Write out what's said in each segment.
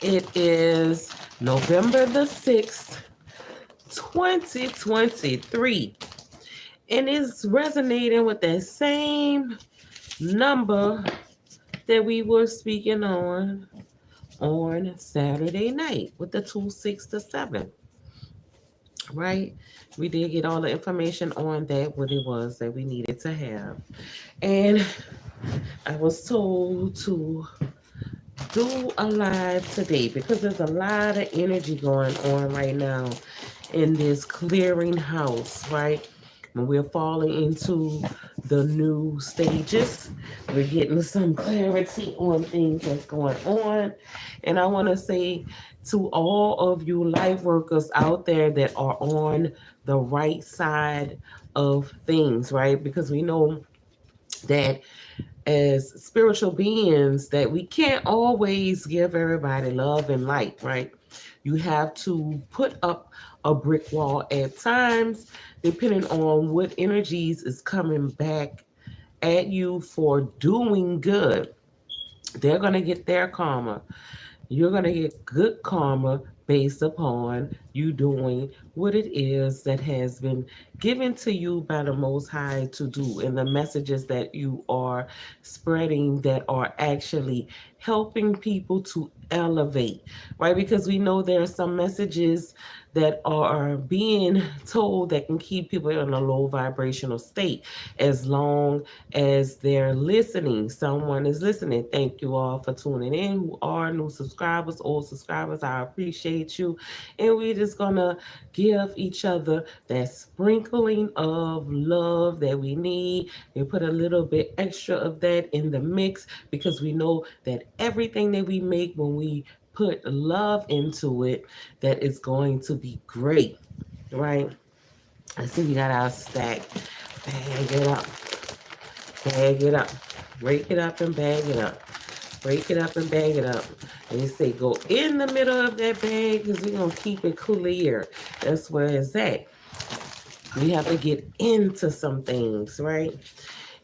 It is November the 6th, 2023. And it's resonating with that same number that we were speaking on Saturday night with the 2 6 to 7. Right? We did get all the information on that, what it was that we needed to have. And I was told to do a live today because there's a lot of energy going on right now in this clearing house, right? When we're falling into the new stages, we're getting some clarity on things that's going on. And I want to say to all of you light workers out there that are on the right side of things, right? Because we know that as spiritual beings that we can't always give everybody love and light, right? You have to put up a brick wall at times, depending on what energies is coming back at you for doing good. They're going to get their karma. You're going to get good karma based upon you doing what it is that has been given to you by the Most High to do, and the messages that you are spreading that are actually helping people to elevate, right? Because we know there are some messages that are being told that can keep people in a low vibrational state as long as they're listening. Someone is listening. Thank you all for tuning in who are new subscribers, old subscribers. I appreciate you. And we're just going to give each other that sprinkling of love that we need and put a little bit extra of that in the mix, because we know that everything that we make, when we put love into it, that it's going to be great, right? I see we got our stack. Bag it up. Bag it up. Break it up and bag it up. Break it up and bag it up. And you say go in the middle of that bag because we're going to keep it clear. That's where it's at. We have to get into some things, right?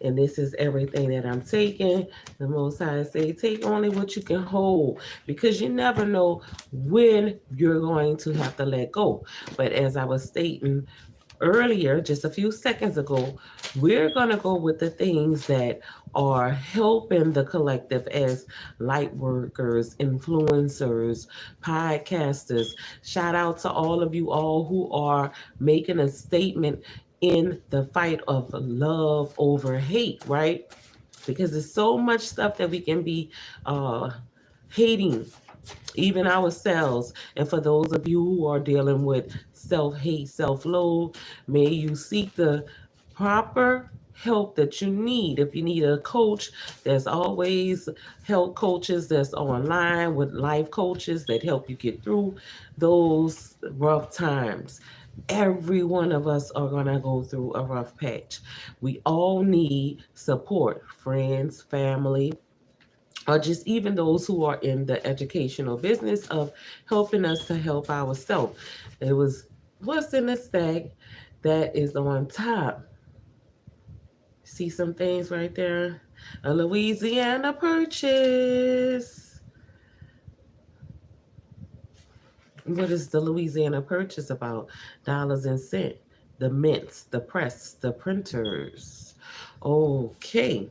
And this is everything that I'm taking. The Most High say, take only what you can hold, because you never know when you're going to have to let go. But as I was stating earlier, just a few seconds ago, we're going to go with the things that are helping the collective as light workers, influencers, podcasters. Shout out to all of you all who are making a statement in the fight of love over hate, right? Because there's so much stuff that we can be uh, hating, even ourselves. And for those of you who are dealing with self hate, self loathe, may you seek the proper help that you need. If you need a coach, there's always health coaches that's online with life coaches that help you get through those rough times. Every one of us are going to go through a rough patch. We all need support, friends, family, or just even those who are in the educational business of helping us to help ourselves. It was what's in the stack that is on top. See some things right there? A Louisiana Purchase. What is the Louisiana Purchase about? Dollars and cents, the mints, the press, the printers. Okay.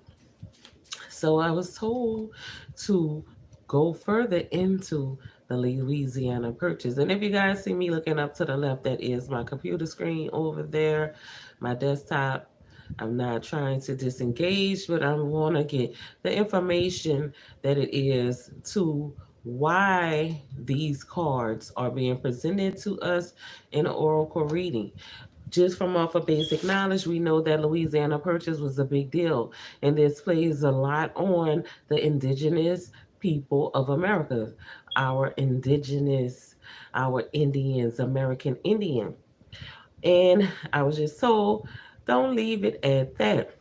So I was told to go further into the Louisiana Purchase. And if you guys see me looking up to the left, that is my computer screen over there, my desktop. I'm not trying to disengage, but I want to get the information that it is to why these cards are being presented to us in an oracle reading. Just from off of basic knowledge, we know that Louisiana Purchase was a big deal, and this plays a lot on the indigenous people of America, our indigenous, our Indians, American Indian. And I was just told, don't leave it at that.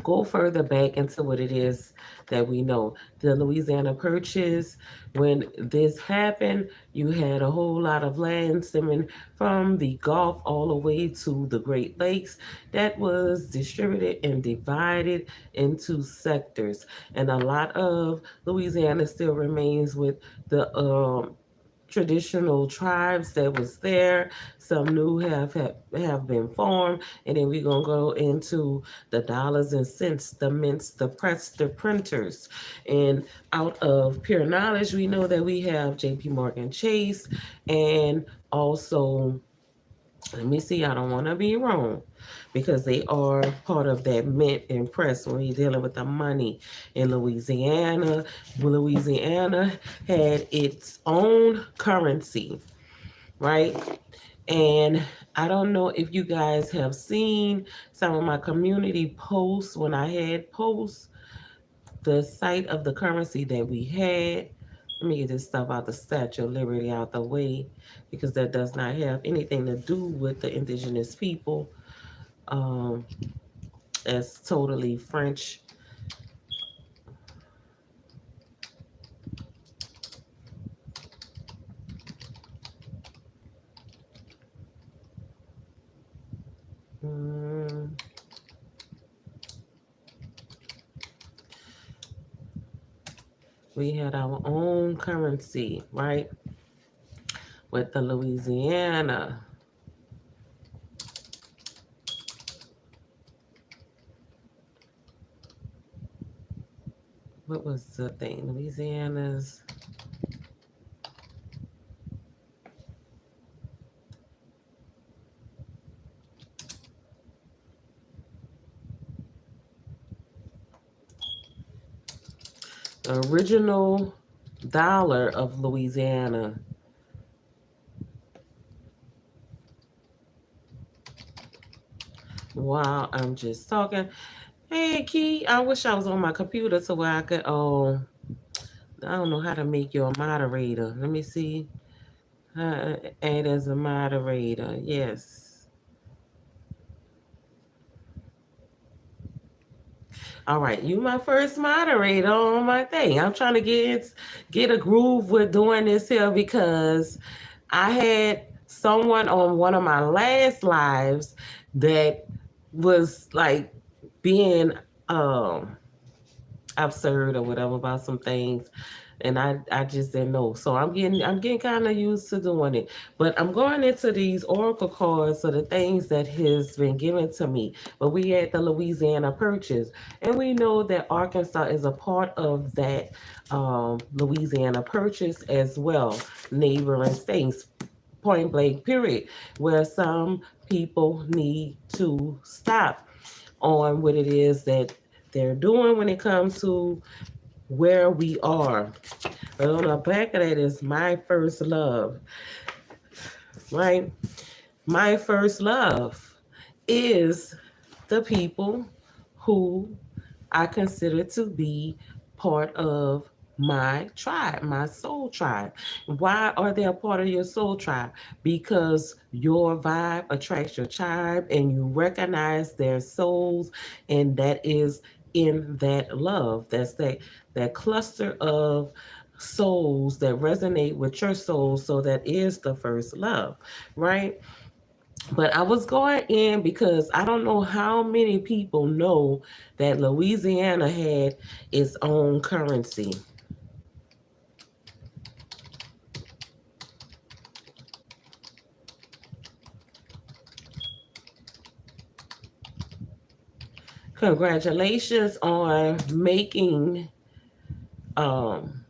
go further back into what it is that we know. The Louisiana Purchase, when this happened, you had a whole lot of land stemming from the Gulf all the way to the Great Lakes that was distributed and divided into sectors. And a lot of Louisiana still remains with the traditional tribes that was there. Some new have been formed, and then we're gonna go into the dollars and cents, the mints, the press, the printers. And out of pure knowledge, we know that we have J.P. Morgan Chase, and also, let me see, I don't want to be wrong, because they are part of that mint and press when you're dealing with the money in Louisiana. Louisiana had its own currency, right? And I don't know if you guys have seen some of my community posts when I had posts, the site of the currency that we had. Let me get this stuff out the Statue of Liberty out the way, because that does not have anything to do with the indigenous people. Um, that's totally French. Mm, we had our own currency, right? With the Louisiana. What was the thing? Louisiana's. Original dollar of Louisiana. While I'm just talking. Hey Key, I wish I was on my computer so where I could I don't know how to make you a moderator. Let me see. Add as a moderator. Yes. All right, you my first moderator on my thing. I'm trying to get a groove with doing this here, because I had someone on one of my last lives that was like being absurd or whatever about some things, and I just didn't know. So I'm getting kind of used to doing it. But I'm going into these oracle cards of the things that has been given to me. But we had the Louisiana Purchase, and we know that Arkansas is a part of that Louisiana Purchase as well, neighboring states. Point blank, period. Where some people need to stop on what it is that they're doing when it comes to where we are. But on the back of that is my first love, right? My first love is the people who I consider to be part of my tribe, my soul tribe. Why are they a part of your soul tribe? Because your vibe attracts your tribe and you recognize their souls, and that is in that love. That's that cluster of souls that resonate with your soul. So that is the first love, right? But I was going in because I don't know how many people know that Louisiana had its own currency. Congratulations on making um,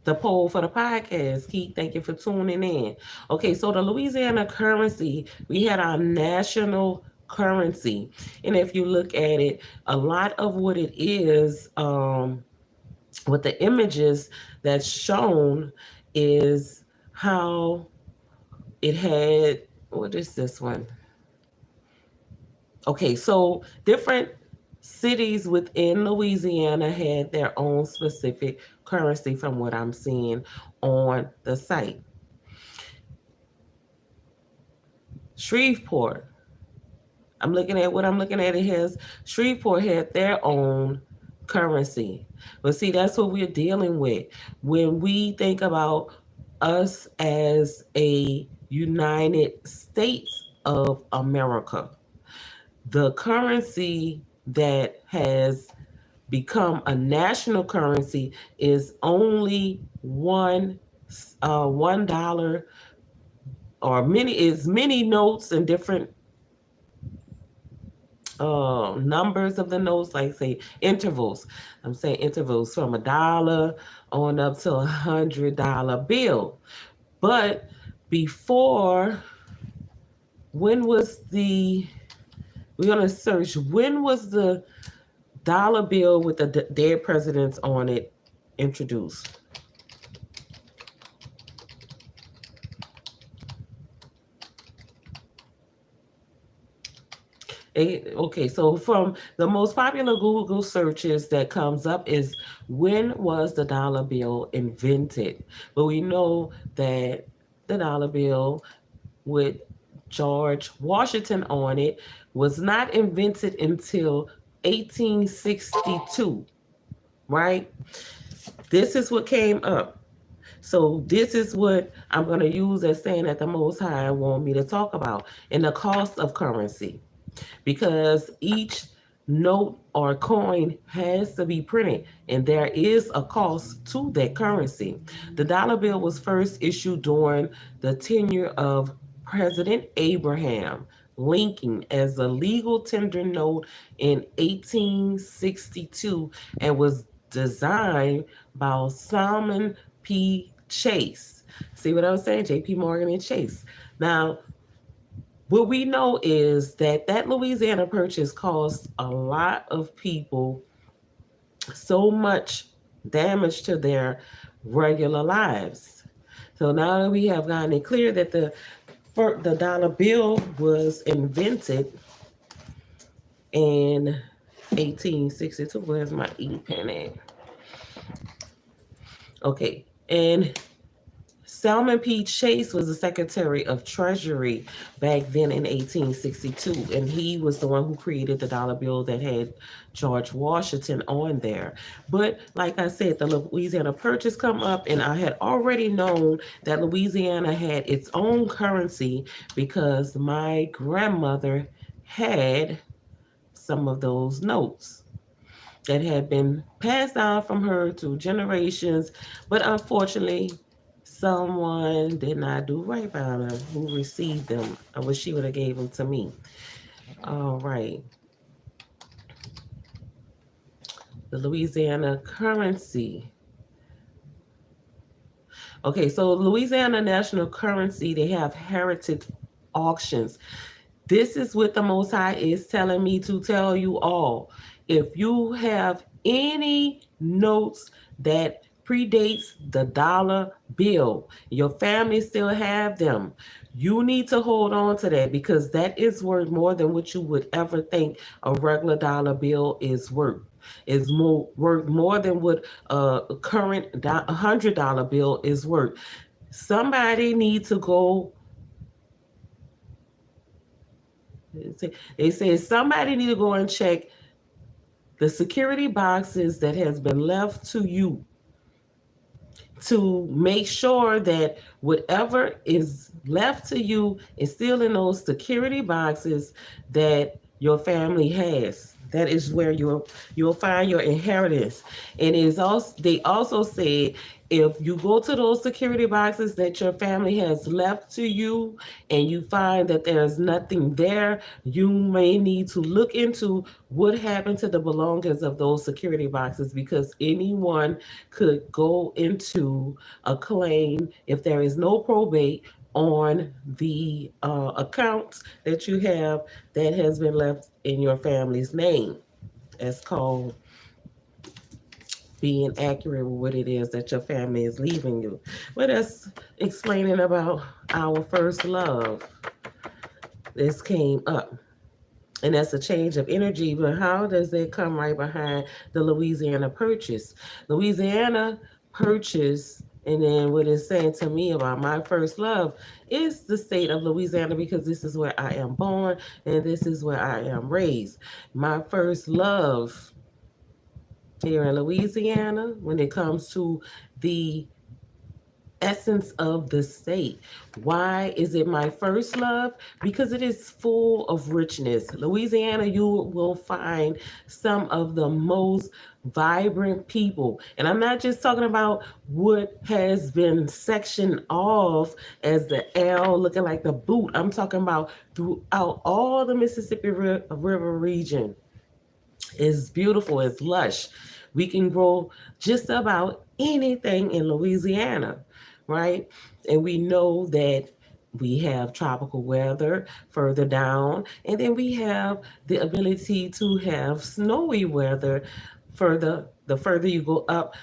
the poll for the podcast. Keith, thank you for tuning in. Okay, so the Louisiana currency, we had our national currency. And if you look at it, a lot of what it is, with the images that's shown, is how it had, what is this one? Okay, so different cities within Louisiana had their own specific currency from what I'm seeing on the site. Shreveport, I'm looking at what I'm looking at. It has Shreveport had their own currency. But see, that's what we're dealing with when we think about us as a United States of America. The currency that has become a national currency is only $1 or many notes and different numbers of the notes, like say intervals. I'm saying intervals from $1 on up to $100 bill. But before, when was the we're gonna search when was the dollar bill with the dead presidents on it introduced? Okay, so from the most popular Google searches that comes up is when was the dollar bill invented? But we know that the dollar bill with George Washington on it was not invented until 1862, right? This is what came up. So this is what I'm going to use as saying that the Most High want me to talk about, and the cost of currency, because each note or coin has to be printed and there is a cost to that currency. The dollar bill was first issued during the tenure of President Abraham Lincoln as a legal tender note in 1862 and was designed by Salmon P. Chase. See what I was saying? JP Morgan and Chase. Now, what we know is that Louisiana Purchase caused a lot of people so much damage to their regular lives. So now that we have gotten it clear that the dollar bill was invented in 1862. Where's my pen at? Okay, and Salmon P. Chase was the Secretary of Treasury back then in 1862, and he was the one who created the dollar bill that had George Washington on there. But like I said, the Louisiana Purchase come up, and I had already known that Louisiana had its own currency because my grandmother had some of those notes that had been passed down from her to generations, but unfortunately, someone did not do right by her who received them. I wish she would have gave them to me. All right. The Louisiana currency. Okay, so Louisiana national currency, they have heritage auctions. This is what the Most High is telling me to tell you all. If you have any notes that predates the dollar bill, your family still have them, you need to hold on to that because that is worth more than what you would ever think a regular dollar bill is worth. Is more worth more than what a current $100 bill is worth. Somebody needs to go. They say somebody need to go and check the security boxes that has been left to you to make sure that whatever is left to you is still in those security boxes that your family has. That is where you'll find your inheritance. And it is also they also say if you go to those security boxes that your family has left to you and you find that there's nothing there, you may need to look into what happened to the belongings of those security boxes because anyone could go into a claim if there is no probate on the accounts that you have that has been left in your family's name. That's called being accurate with what it is that your family is leaving you. But that's explaining about our first love. This came up. And that's a change of energy. But how does it come right behind the Louisiana Purchase? Louisiana Purchase And then what it's saying to me about my first love is the state of Louisiana, because this is where I am born and this is where I am raised. My first love here in Louisiana, when it comes to the essence of the state. Why is it my first love? Because it is full of richness. Louisiana, you will find some of the most vibrant people. And I'm not just talking about what has been sectioned off as the L looking like the boot. I'm talking about throughout all the Mississippi River region. It's beautiful, it's lush. We can grow just about anything in Louisiana, right? And we know that we have tropical weather further down, and then we have the ability to have snowy weather the further you go up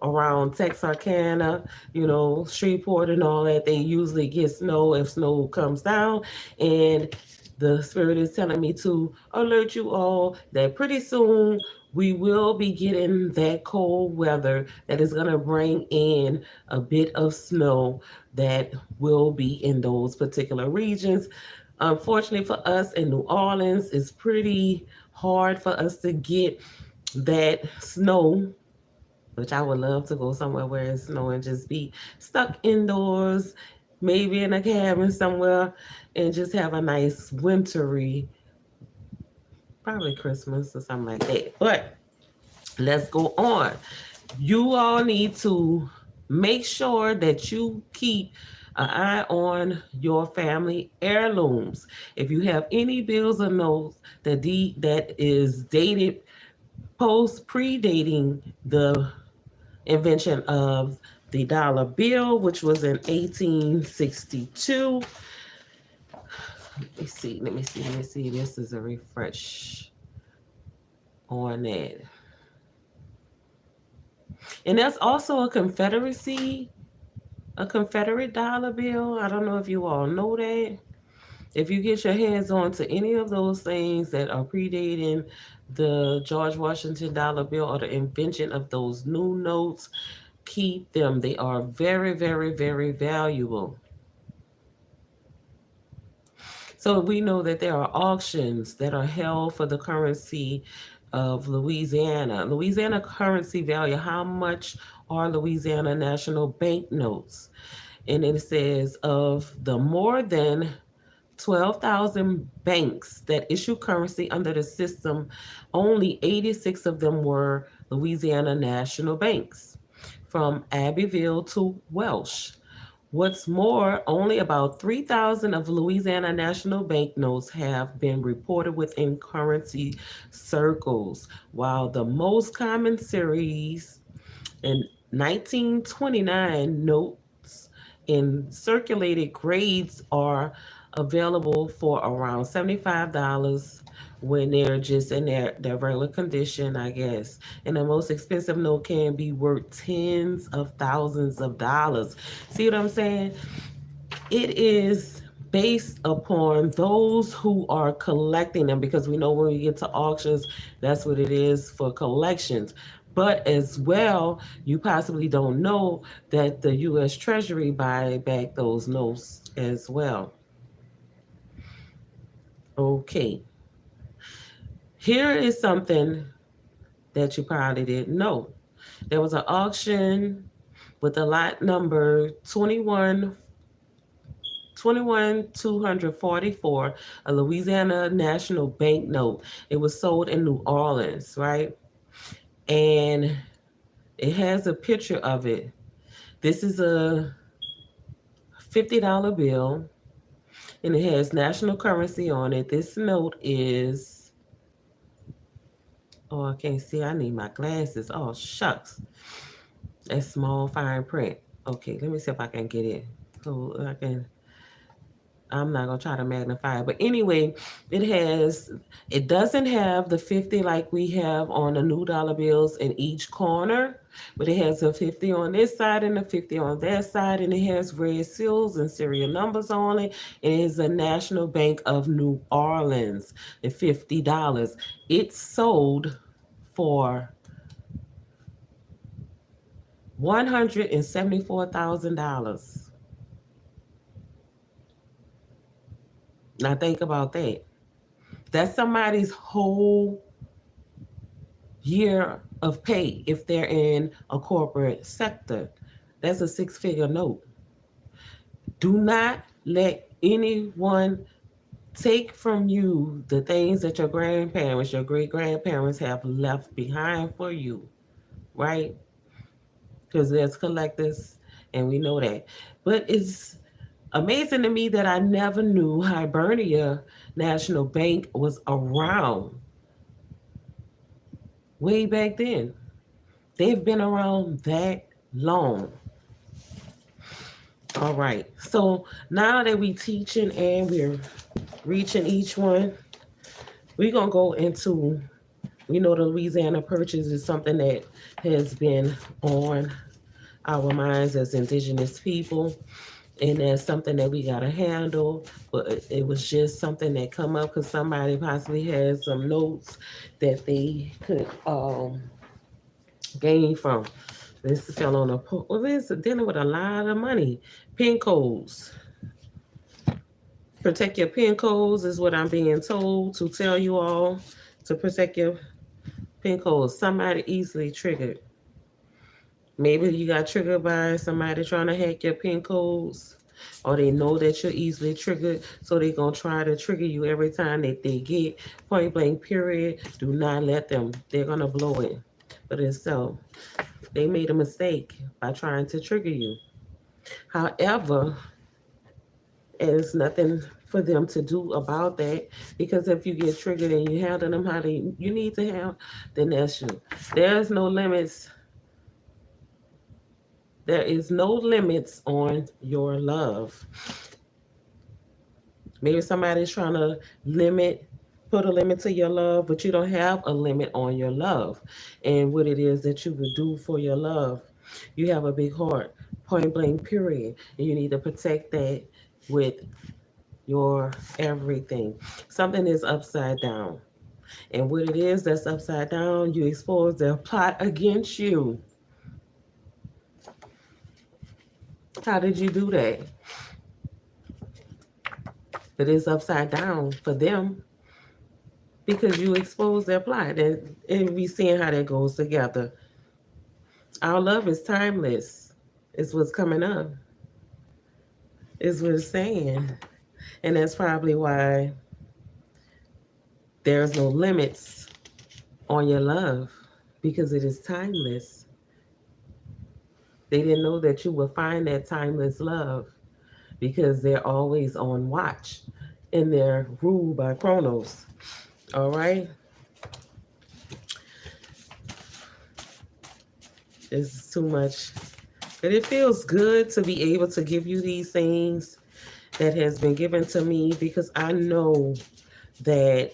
around Texarkana, Shreveport and all that. They usually get snow if snow comes down. And the spirit is telling me to alert you all that pretty soon we will be getting that cold weather that is going to bring in a bit of snow that will be in those particular regions. Unfortunately for us in New Orleans, it's pretty hard for us to get that snow, which I would love to go somewhere where it's snow and just be stuck indoors, maybe in a cabin somewhere, and just have a nice wintry, probably Christmas or something like that. But let's go on. You all need to make sure that you keep an eye on your family heirlooms. If you have any bills or notes that is dated predating the invention of the dollar bill, which was in 1862. Let me see. This is a refresh on that. And that's also a Confederate dollar bill. I don't know if you all know that. If you get your hands on to any of those things that are predating the George Washington dollar bill or the invention of those new notes, keep them. They are very, very, very valuable. So we know that there are auctions that are held for the currency of Louisiana. Louisiana currency value, how much are Louisiana national banknotes? And it says of the more than 12,000 banks that issue currency under the system, only 86 of them were Louisiana national banks, from Abbeville to Welsh. What's more, only about 3,000 of Louisiana national banknotes have been reported within currency circles, while the most common series in 1929 notes in circulated grades are available for around $75 when they're just in their regular condition, I guess. And the most expensive note can be worth tens of thousands of dollars. See what I'm saying? It is based upon those who are collecting them, because we know when we get to auctions, that's what it is for collections. But as well, you possibly don't know that the U.S. Treasury buy back those notes as well. Okay. Here is something that you probably didn't know. There was an auction with a lot number 21244, a Louisiana National Bank note. It was sold in New Orleans, right? And it has a picture of it. This is a $50 bill, and it has national currency on it. This note is, oh, I can't see. I need my glasses. Oh, shucks. That's small, fine print. Okay, let me see if I can get it. So I'm not gonna try to magnify it, but anyway, it doesn't have the 50 like we have on the new dollar bills in each corner, but it has a 50 on this side and a 50 on that side, and it has red seals and serial numbers on it. It is a National Bank of New Orleans at $50. It sold for $174,000. Now think about that. That's somebody's whole year of pay if they're in a corporate sector. That's a six-figure note. Do not let anyone take from you the things that your grandparents, your great grandparents have left behind for you, right? Because there's collectors and we know that. But it's amazing to me that I never knew Hibernia National Bank was around way back then. They've been around that long. All right. So now that we teaching and we're reaching each one, we're gonna go into, the Louisiana Purchase is something that has been on our minds as indigenous people, and that's something that we gotta handle. But it was just something that come up because somebody possibly had some notes that they could gain from. This fell on this is dealing with a lot of money. PIN codes. Protect your PIN codes is what I'm being told to tell you all, to protect your PIN codes. Somebody easily triggered. Maybe you got triggered by somebody trying to hack your PIN codes, or they know that you're easily triggered, so they're going to try to trigger you every time that they get point blank period. Do not let them. They're going to blow it for themselves. They made a mistake by trying to trigger you. However, there's nothing for them to do about that, because if you get triggered and you handle them how you need to handle, then that's you. There's no limits. There is no limits on your love. Maybe somebody's trying to put a limit to your love, but you don't have a limit on your love and what it is that you would do for your love. You have a big heart, point blank, period. And you need to protect that with your everything. Something is upside down. And what it is that's upside down, you expose their plot against you. How did you do that? But it's upside down for them because you expose their plot. And we seeing how that goes together. Our love is timeless. Is what's coming up. Is what it's saying. And that's probably why there's no limits on your love, because it is timeless. They didn't know that you would find that timeless love because they're always on watch and they're ruled by Chronos. All right? It's too much. But it feels good to be able to give you these things that has been given to me, because I know that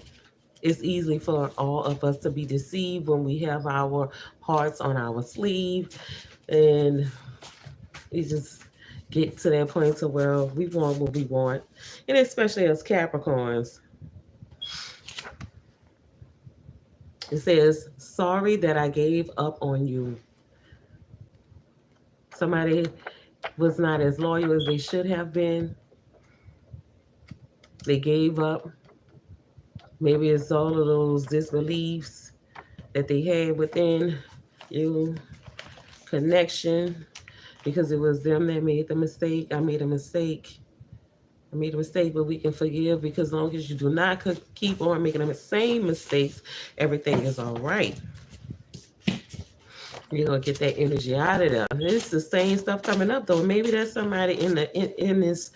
it's easy for all of us to be deceived when we have our hearts on our sleeve, and we just get to that point to where we want what we want, and especially as Capricorns. It says, sorry that I gave up on you. Somebody was not as loyal as they should have been. They gave up. Maybe it's all of those disbeliefs that they had within you, connection, because it was them that made the mistake. I made a mistake. But we can forgive, because as long as you do not keep on making the same mistakes, everything is all right. You're gonna get that energy out of there. It's the same stuff coming up though. Maybe there's somebody in this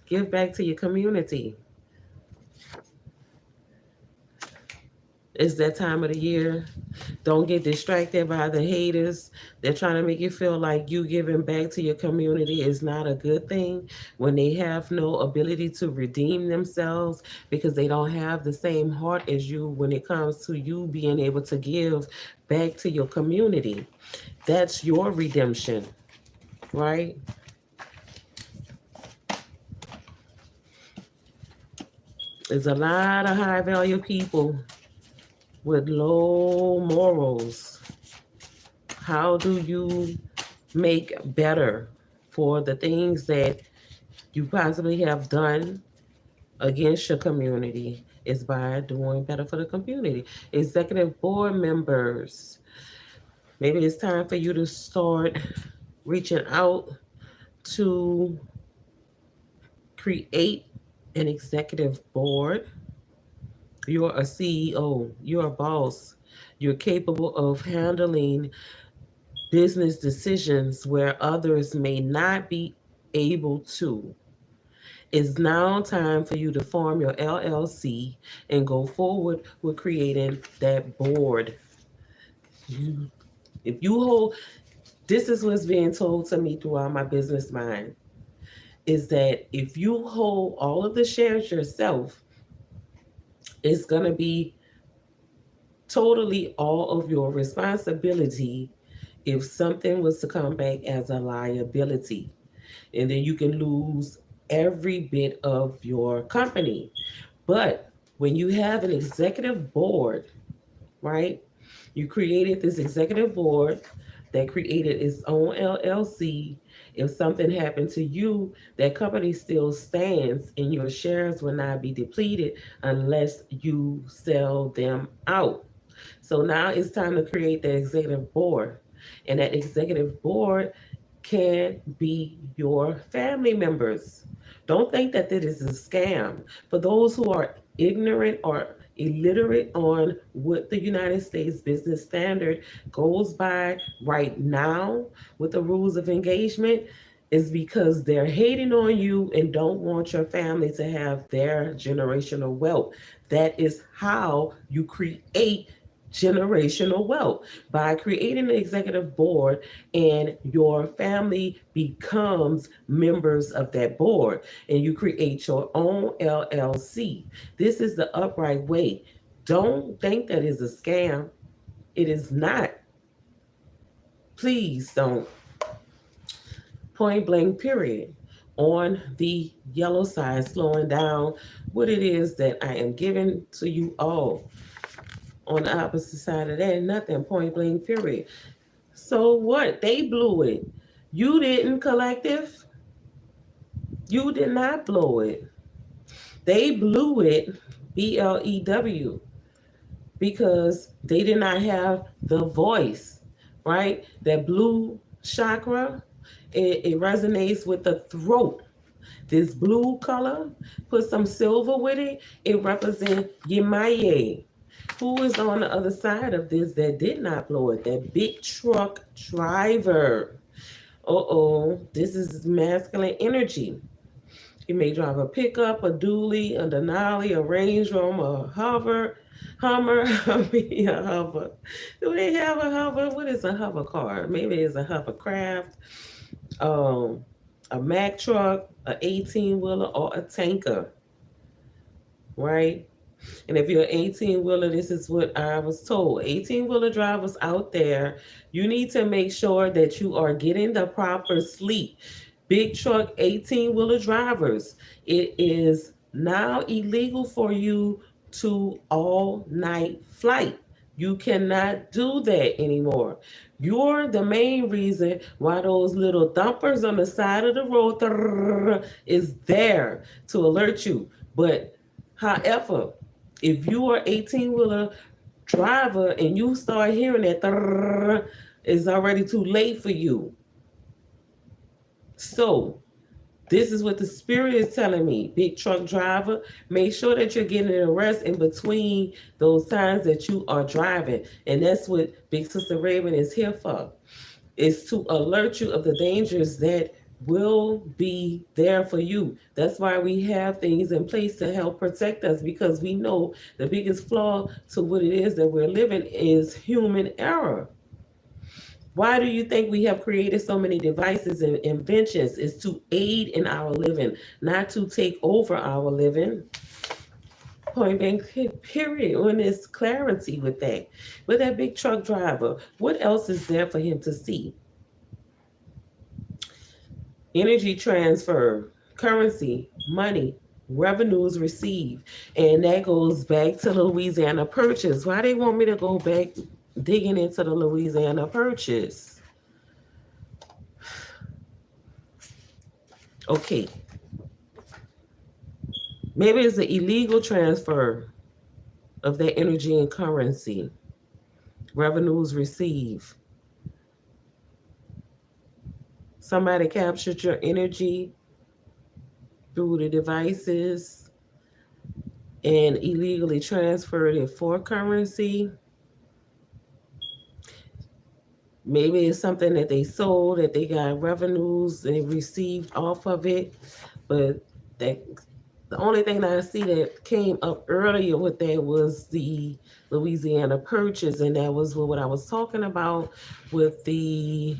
give back to your community. It's that time of the year. Don't get distracted by the haters. They're trying to make you feel like you giving back to your community is not a good thing when they have no ability to redeem themselves, because they don't have the same heart as you when it comes to you being able to give back to your community. That's your redemption, right? There's a lot of high value people with low morals, How do you make better for the things that you possibly have done against your community? Is by doing better for the community. Executive board members, maybe it's time for you to start reaching out to create an executive board. You're a CEO, you're a boss, you're capable of handling business decisions where others may not be able to. It's now time for you to form your LLC and go forward with creating that board. If you hold, this is what's being told to me throughout my business mind, is that if you hold all of the shares yourself, it's going to be totally all of your responsibility if something was to come back as a liability. And then you can lose every bit of your company. But when you have an executive board, right? You created this executive board that created its own LLC. If something happened to you, that company still stands and your shares will not be depleted unless you sell them out. So now it's time to create the executive board. And that executive board can be your family members. Don't think that this is a scam. For those who are ignorant or illiterate on what the United States Business Standard goes by right now with the rules of engagement, is because they're hating on you and don't want your family to have their generational wealth. That is how you create generational wealth, by creating an executive board, and your family becomes members of that board, and you create your own LLC. This is the upright way. Don't think that is a scam. It is not. Please don't. Point blank, period. On the yellow side, slowing down what it is that I am giving to you all. On the opposite side of that, nothing. Point blank, period. So what? They blew it. You didn't, collective. You did not blow it. They blew it, BLEW, because they did not have the voice, right? That blue chakra, it resonates with the throat. This blue color, put some silver with it, it represents Yemaye. Who is on the other side of this that did not blow it? That big truck driver. This is masculine energy. You may drive a pickup, a dually, a Denali, a Range Rover, a Hummer. A hover. Do they have a hover? What is a hover car? Maybe it's a hovercraft, a Mack truck, a 18-wheeler, or a tanker, right? And if you're an 18-wheeler, this is what I was told. 18-wheeler drivers out there, you need to make sure that you are getting the proper sleep. Big truck 18-wheeler drivers, it is now illegal for you to all-night flight. You cannot do that anymore. You're the main reason why those little thumpers on the side of the road is there to alert you. But however, if you are 18-wheeler driver and you start hearing that, it's already too late for you. So this is what the spirit is telling me. Big truck driver, make sure that you're getting a rest in between those times that you are driving. And that's what Big Sister Raven is here for, is to alert you of the dangers that will be there for you. That's why we have things in place to help protect us, because we know the biggest flaw to what it is that we're living is human error. Why do you think we have created so many devices and inventions? Is to aid in our living, not to take over our living. Point blank, period. On this clarity with that. With that big truck driver, what else is there for him to see? Energy transfer, currency, money, revenues received. And that goes back to the Louisiana Purchase. Why they want me to go back digging into the Louisiana Purchase. Okay. Maybe it's the illegal transfer of their energy and currency. Revenues received. Somebody captured your energy through the devices and illegally transferred it for currency. Maybe it's something that they sold, that they got revenues and received off of it. But that the only thing that I see that came up earlier with that was the Louisiana Purchase, and that was what I was talking about with the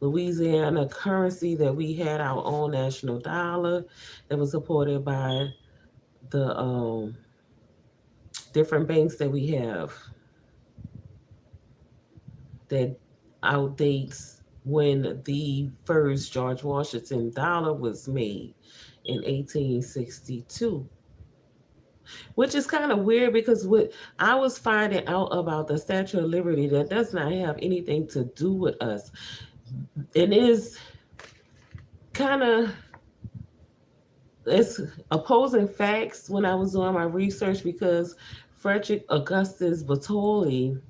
Louisiana currency, that we had our own national dollar that was supported by the different banks that we have that outdates when the first George Washington dollar was made in 1862. Which is kind of weird because what I was finding out about the Statue of Liberty, that does not have anything to do with us. It is kind of, it's opposing facts when I was doing my research, because Frederick Augustus Bartholdi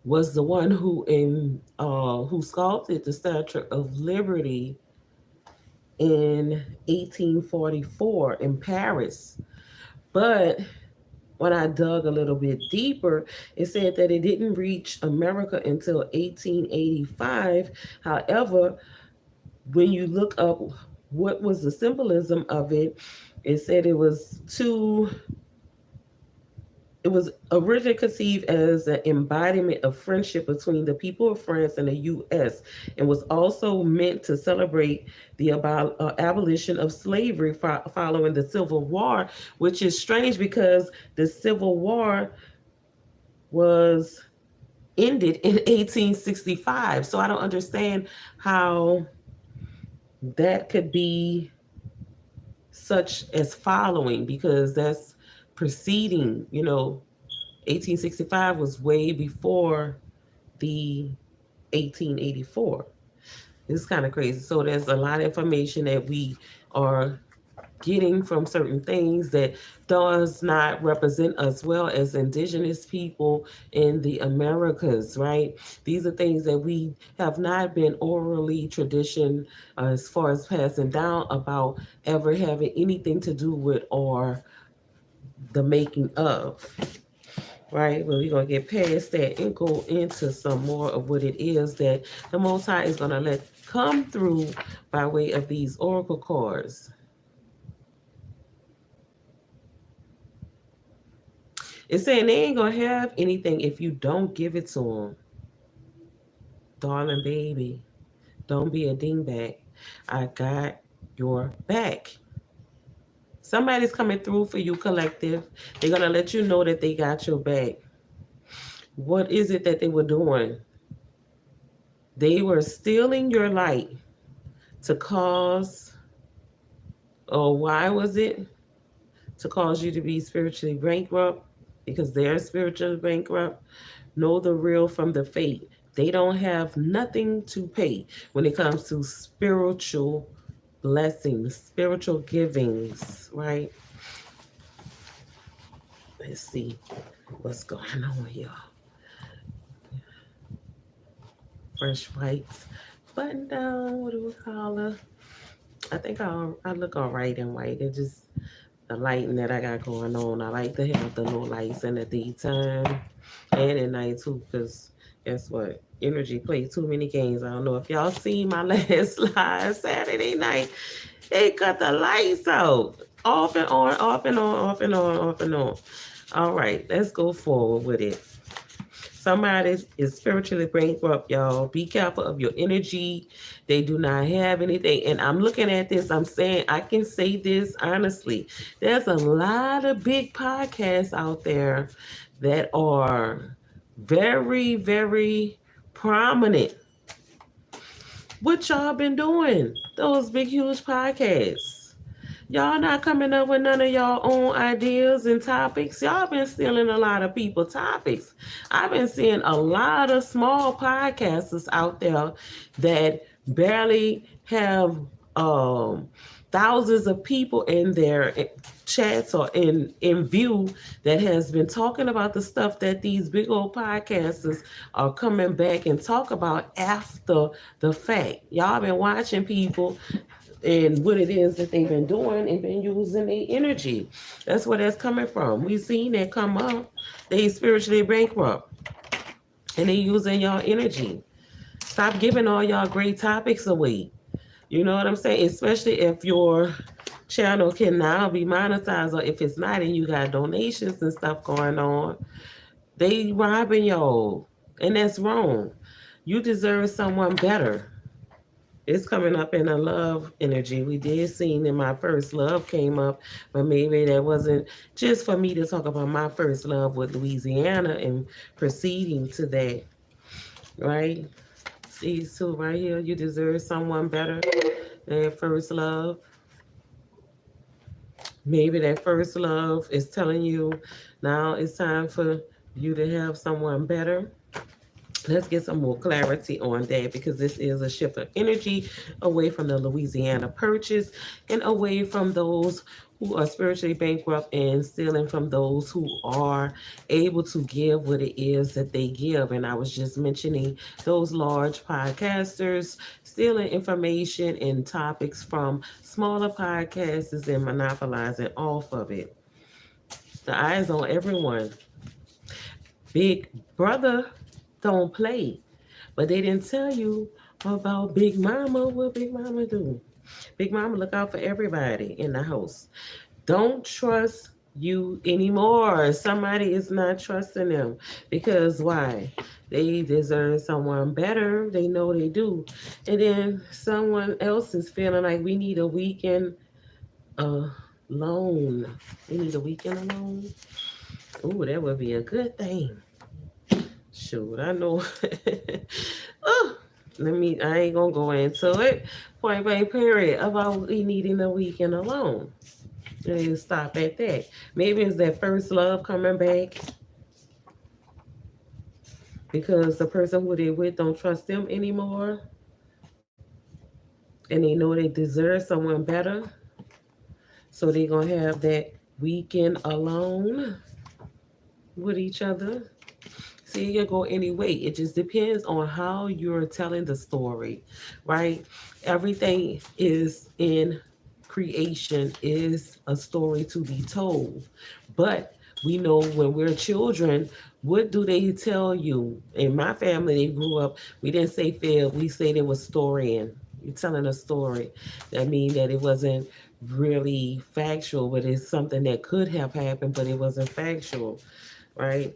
was the one who sculpted the Statue of Liberty in 1844 in Paris. But when I dug a little bit deeper, it said that it didn't reach America until 1885. However, when you look up what was the symbolism of it, it said it was originally conceived as an embodiment of friendship between the people of France and the U.S., and was also meant to celebrate the abolition of slavery following the Civil War, which is strange because the Civil War was ended in 1865. So I don't understand how that could be such as following, because that's preceding, 1865 was way before the 1884. It's kind of crazy. So there's a lot of information that we are getting from certain things that does not represent us well as indigenous people in the Americas, right? These are things that we have not been orally tradition as far as passing down about ever having anything to do with or the making of. Right, well, we're going to get past that and go into some more of what it is that the Most High is going to let come through by way of these oracle cards. It's saying they ain't going to have anything if you don't give it to them. Darling baby, don't be a dingbat. I got your back. Somebody's coming through for you, collective. They're going to let you know that they got your back. What is it that they were doing? They were stealing your light to cause, or why was it? To cause you to be spiritually bankrupt, because they're spiritually bankrupt. Know the real from the fake. They don't have nothing to pay when it comes to spiritual blessings, spiritual givings, right? Let's see what's going on here. Fresh whites, button down, what do we call her? I think I look all right in white. It's just the lighting that I got going on. I like to have the low lights in the daytime and at night too, because guess what? Energy plays too many games. I don't know if y'all seen my last live Saturday night. They cut the lights out. Off and on, off and on, off and on, off and on. All right, let's go forward with it. Somebody is spiritually bankrupt, y'all. Be careful of your energy. They do not have anything. And I'm looking at this, I'm saying, I can say this honestly. There's a lot of big podcasts out there that are very, very prominent. What y'all been doing? Those big, huge podcasts. Y'all not coming up with none of y'all own ideas and topics. Y'all been stealing a lot of people topics. I've been seeing a lot of small podcasters out there that barely have thousands of people in their chats or in view that has been talking about the stuff that these big old podcasters are coming back and talk about after the fact. Y'all been watching people and what it is that they've been doing and been using their energy. That's where that's coming from. We've seen that come up. They spiritually bankrupt and they using y'all energy. Stop giving all y'all great topics away. You know what I'm saying? Especially if your channel can now be monetized, or if it's not and you got donations and stuff going on. They robbing y'all. And that's wrong. You deserve someone better. It's coming up in a love energy. We did see that my first love came up, but maybe that wasn't just for me to talk about my first love with Louisiana and proceeding to that, right? These two right here, you deserve someone better than first love. Maybe that first love is telling you now it's time for you to have someone better. Let's get some more clarity on that, because this is a shift of energy away from the Louisiana Purchase and away from those who are spiritually bankrupt and stealing from those who are able to give what it is that they give. And I was just mentioning those large podcasters stealing information and topics from smaller podcasters and monopolizing off of it. The eyes on everyone. Big Brother don't play. But they didn't tell you about Big Mama. What Big Mama do? Big Mama look out for everybody in the house. Don't trust you anymore. Somebody is not trusting them. Because why? They deserve someone better. They know they do. And then someone else is feeling like we need a weekend alone. We need a weekend alone. Ooh, that would be a good thing. Shoot, I know. Oh, I ain't gonna go into it. Point blank period about we needing a weekend alone. And stop at that. Maybe it's that first love coming back because the person who they with don't trust them anymore. And they know they deserve someone better. So they gonna have that weekend alone with each other. See, you can go any way. It just depends on how you're telling the story, right? Everything is in creation is a story to be told. But we know when we're children, what do they tell you? In my family, they grew up, we didn't say fib, we said it was storying. You're telling a story. That means that it wasn't really factual, but it's something that could have happened, but it wasn't factual, right?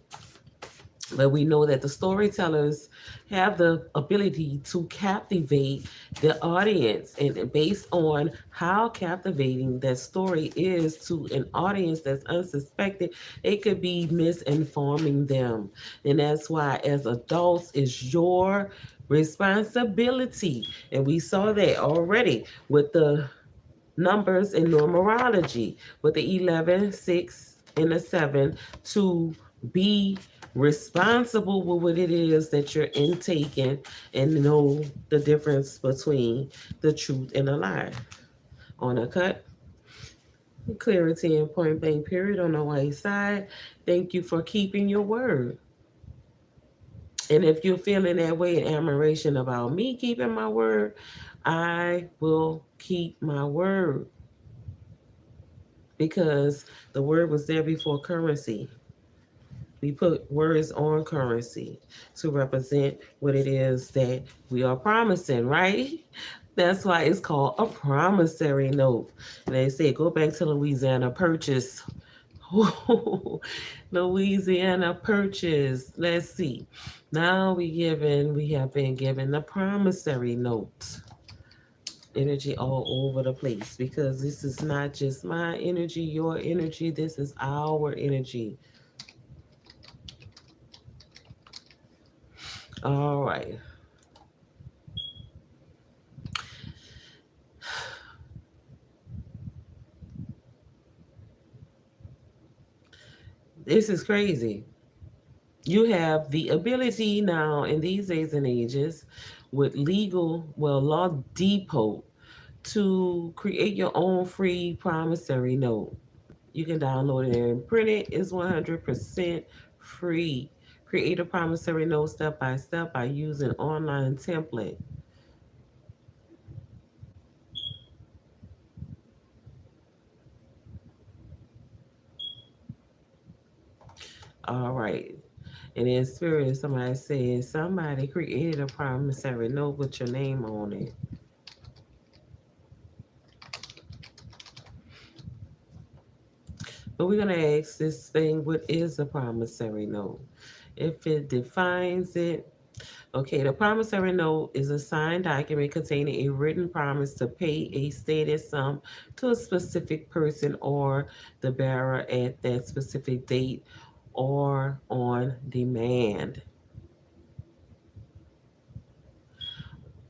But we know that the storytellers have the ability to captivate the audience. And based on how captivating that story is to an audience that's unsuspected, it could be misinforming them. And that's why, as adults, it's your responsibility. And we saw that already with the numbers in numerology, with the 11, 6, and the 7, to be responsible with what it is that you're intaking and know the difference between the truth and a lie. On a cut, clarity and point blank period on the white side. Thank you for keeping your word. And if you're feeling that way in admiration about me keeping my word, I will keep my word, because the word was there before currency. We put words on currency to represent what it is that we are promising, right? That's why it's called a promissory note. And they say go back to Louisiana Purchase. Louisiana Purchase. Let's see. Now we have been given the promissory note. Energy all over the place, because this is not just my energy, your energy. This is our energy. All right. This is crazy. You have the ability now in these days and ages with Law Depot to create your own free promissory note. You can download it and print it. It's 100% free. Create a promissory note step by step by using online template. All right. And in spirit, somebody says somebody created a promissory note with your name on it. But we're going to ask this thing, what is a promissory note? If it defines it, okay, the promissory note is a signed document containing a written promise to pay a stated sum to a specific person or the bearer at that specific date or on demand.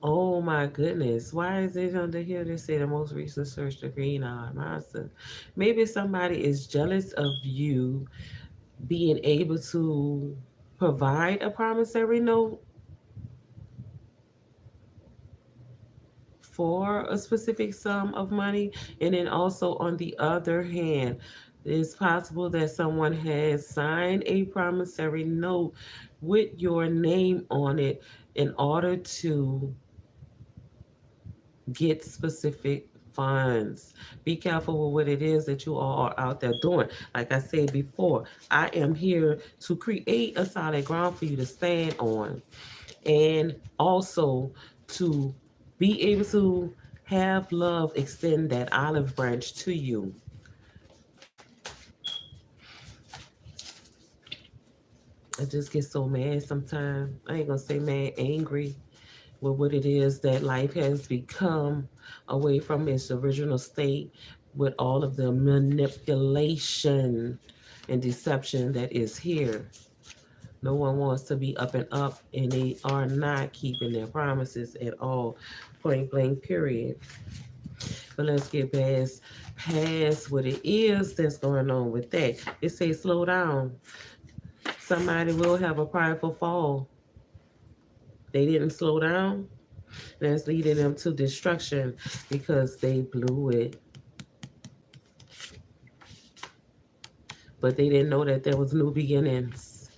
Oh my goodness. Why is it under here they say the most recent search degree now? Master? Maybe somebody is jealous of you being able to provide a promissory note for a specific sum of money. And then also on the other hand, it's possible that someone has signed a promissory note with your name on it in order to get specific funds. Be careful with what it is that you all are out there doing. Like I said before, I am here to create a solid ground for you to stand on, and also to be able to have love extend that olive branch to you. I just get so mad sometimes. I ain't gonna say mad, angry with what it is that life has become away from its original state, with all of the manipulation and deception that is here. No one wants to be up and up, and they are not keeping their promises at all. Point blank, period. But let's get past what it is that's going on with that. It says slow down. Somebody will have a prideful fall. They didn't slow down. That's leading them to destruction because they blew it. But they didn't know that there was new beginnings.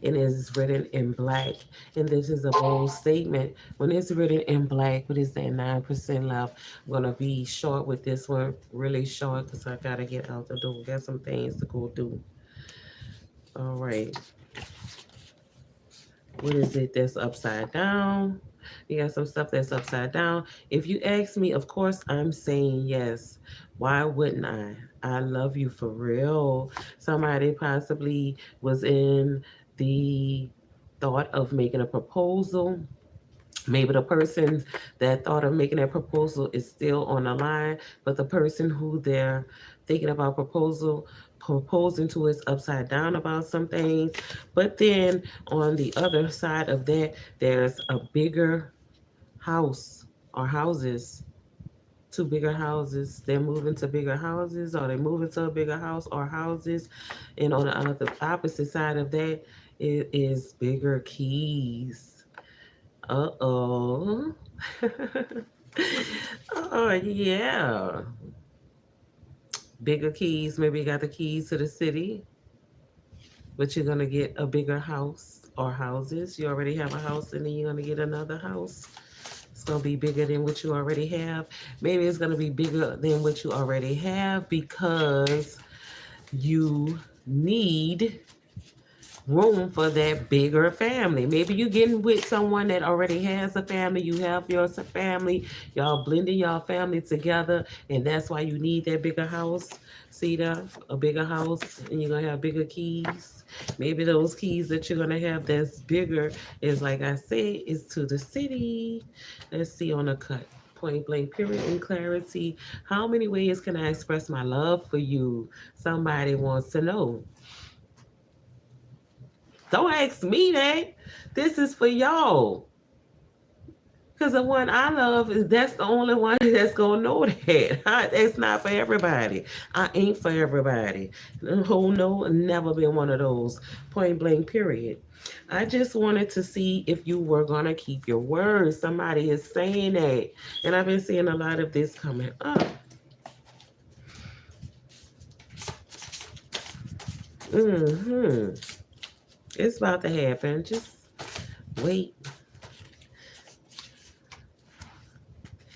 And it's written in black. And this is a bold statement. When it's written in black, what is that, 9% left? I'm going to be short with this one, really short, because I got to get out the door. Got some things to go do. All right. What is it that's upside down? You got some stuff that's upside down. If you ask me, of course, I'm saying yes. Why wouldn't I? I love you for real. Somebody possibly was in the thought of making a proposal. Maybe the person that thought of making that proposal is still on the line, but the person who they're thinking about proposing to is upside down about some things. But then on the other side of that, there's a bigger house or houses, two bigger houses. They're moving to bigger houses, or they're moving to a bigger house or houses. And on the opposite side of that, it is bigger keys. Uh-oh. Oh, yeah. Bigger keys. Maybe you got the keys to the city, but you're going to get a bigger house or houses. You already have a house, and then you're going to get another house. It's going to be bigger than what you already have. Maybe it's going to be bigger than what you already have because you need room for that bigger family. Maybe you're getting with someone that already has a family. You have your family. Y'all blending y'all family together, and that's why you need that bigger house. See that? A bigger house, and you're going to have bigger keys. Maybe those keys that you're going to have that's bigger is, like I said, is to the city. Let's see on the cut. Point blank, period, and clarity. How many ways can I express my love for you? Somebody wants to know. Don't ask me that. This is for y'all. Because the one I love is that's the only one that's gonna know that. It's not for everybody. I ain't for everybody. Oh no, never been one of those. Point blank. Period. I just wanted to see if you were gonna keep your word. Somebody is saying that, and I've been seeing a lot of this coming up. Hmm. It's about to happen. Just wait.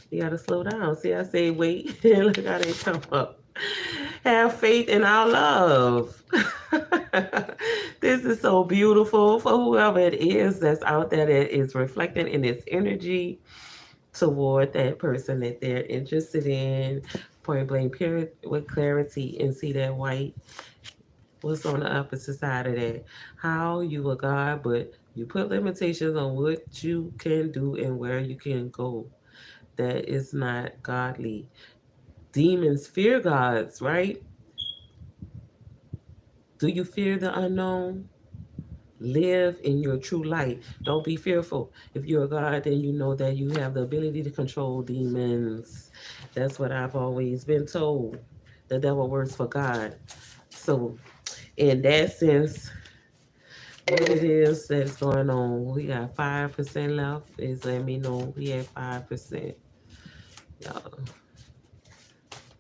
You gotta slow down. See, I say wait. Look how they come up. Have faith in our love. This is so beautiful for whoever it is that's out there that is reflecting in its energy toward that person that they're interested in. Point blank, period, with clarity, and see that white. What's on the opposite side of that? How you a God, but you put limitations on what you can do and where you can go. That is not godly. Demons fear gods, right? Do you fear the unknown? Live in your true light. Don't be fearful. If you're a God, then you know that you have the ability to control demons. That's what I've always been told. The devil works for God. So, in that sense, what it is that's going on, we got 5% left. Is let me know we at 5%. Y'all.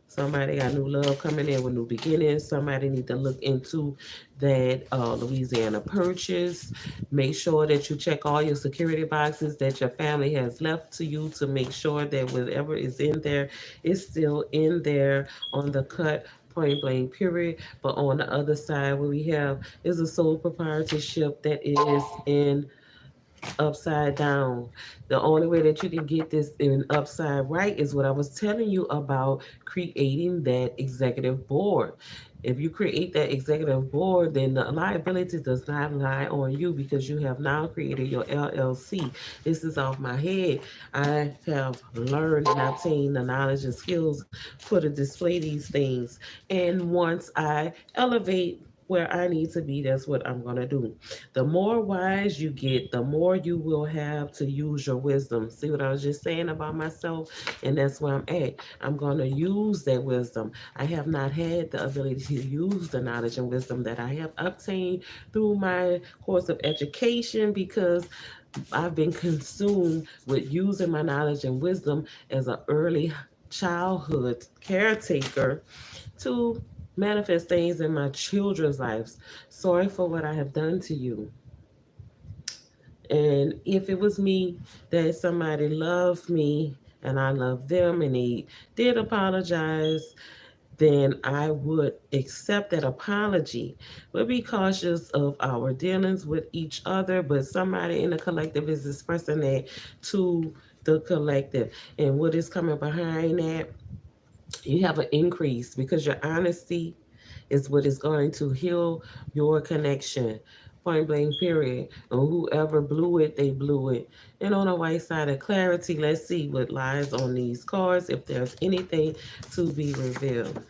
Somebody got new love coming in with new beginnings. Somebody need to look into that Louisiana purchase. Make sure that you check all your security boxes that your family has left to you to make sure that whatever is in there is still in there on the cut. Point blank, period. But on the other side, what we have is a sole proprietorship that is in upside down. The only way that you can get this in upside right is what I was telling you about creating that executive board. If you create that executive board, then the liability does not lie on you because you have now created your LLC. This is off my head. I have learned and obtained the knowledge and skills for to display these things. And once I elevate where I need to be, that's what I'm going to do. The more wise you get, the more you will have to use your wisdom. See what I was just saying about myself? And that's where I'm at. I'm going to use that wisdom. I have not had the ability to use the knowledge and wisdom that I have obtained through my course of education because I've been consumed with using my knowledge and wisdom as an early childhood caretaker to manifest things in my children's lives. Sorry for what I have done to you. And if it was me that somebody loved me and I loved them and they did apologize, then I would accept that apology. But be cautious of our dealings with each other. But somebody in the collective is expressing that to the collective. And what is coming behind that? You have an increase because your honesty is what is going to heal your connection. Point blank, period. And whoever blew it, they blew it. And on the white side of clarity, let's see what lies on these cards. If there's anything to be revealed,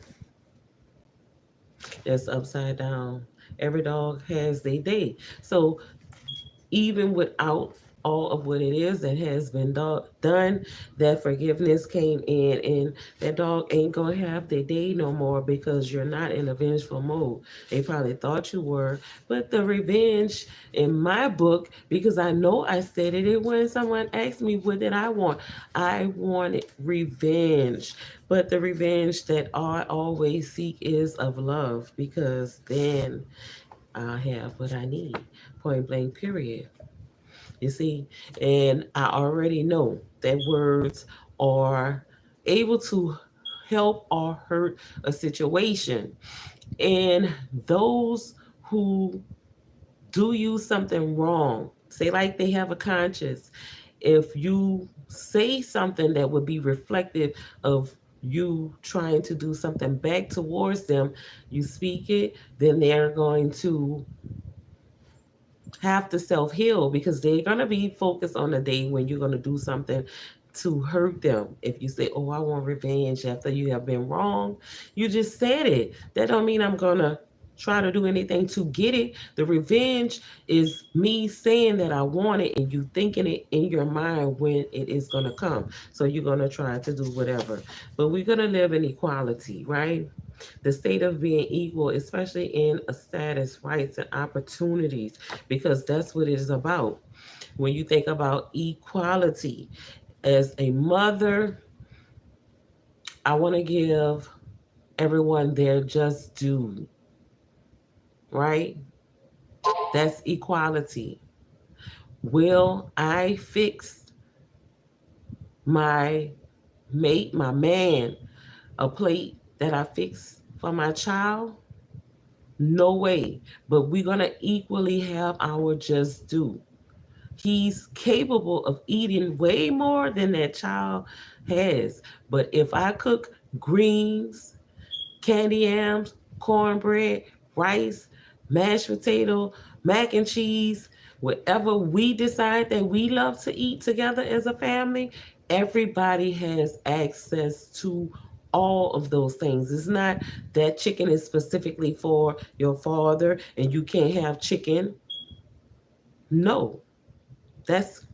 that's upside down. Every dog has their day. So even without all of what it is that has been done, that forgiveness came in, and that dog ain't gonna have their day no more because you're not in a vengeful mode. They probably thought you were, but the revenge in my book, because I know I said it when someone asked me what did I want, I wanted revenge. But the revenge that I always seek is of love because then I'll have what I need. Point blank, period. You see, and I already know that words are able to help or hurt a situation. And those who do you something wrong, say like they have a conscience, if you say something that would be reflective of you trying to do something back towards them, you speak it, then they're going to have to self heal because they're going to be focused on the day when you're going to do something to hurt them. If you say, "Oh, I want revenge," after you have been wrong, you just said it. That don't mean I'm going to try to do anything to get it. The revenge is me saying that I want it and you thinking it in your mind when it is going to come. So you're going to try to do whatever. But we're going to live in equality, right? The state of being equal, especially in a status, rights, and opportunities, because that's what it is about. When you think about equality, as a mother, I want to give everyone their just due, right? That's equality. Will I fix my mate, my man, a plate that I fix for my child? No way. But we're going to equally have our just due. He's capable of eating way more than that child has. But if I cook greens, candy yams, cornbread, rice, mashed potato, mac and cheese, whatever we decide that we love to eat together as a family, everybody has access to all of those things. It's not that chicken is specifically for your father and you can't have chicken. No, that's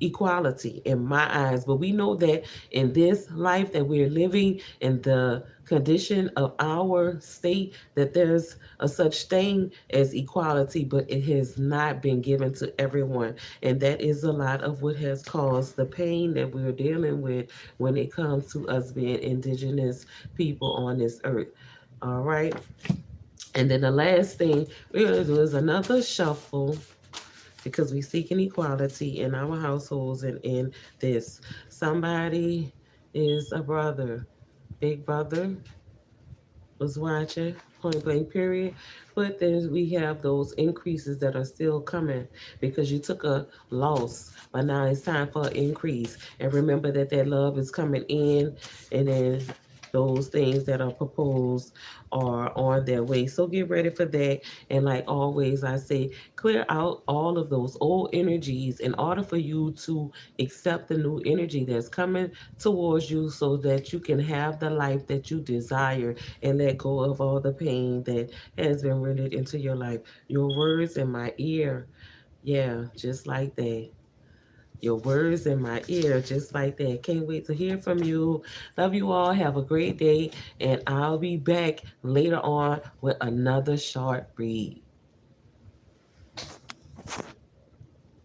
equality in my eyes. But we know that in this life that we're living, in the condition of our state, that there's a such thing as equality, but it has not been given to everyone. And that is a lot of what has caused the pain that we're dealing with when it comes to us being indigenous people on this earth. All right. And then the last thing we're going to do is another shuffle, because we seek an equality in our households and in this. Somebody is a brother. Big brother was watching, point blank period. But then we have those increases that are still coming because you took a loss, but now it's time for an increase. And remember that that love is coming in, and then those things that are proposed are on their way. So get ready for that. And like always, I say clear out all of those old energies in order for you to accept the new energy that's coming towards you so that you can have the life that you desire and let go of all the pain that has been rendered into your life. Your words in my ear. Yeah, just like that. Your words in my ear, just like that. Can't wait to hear from you. Love you all. Have a great day. And I'll be back later on with another short read.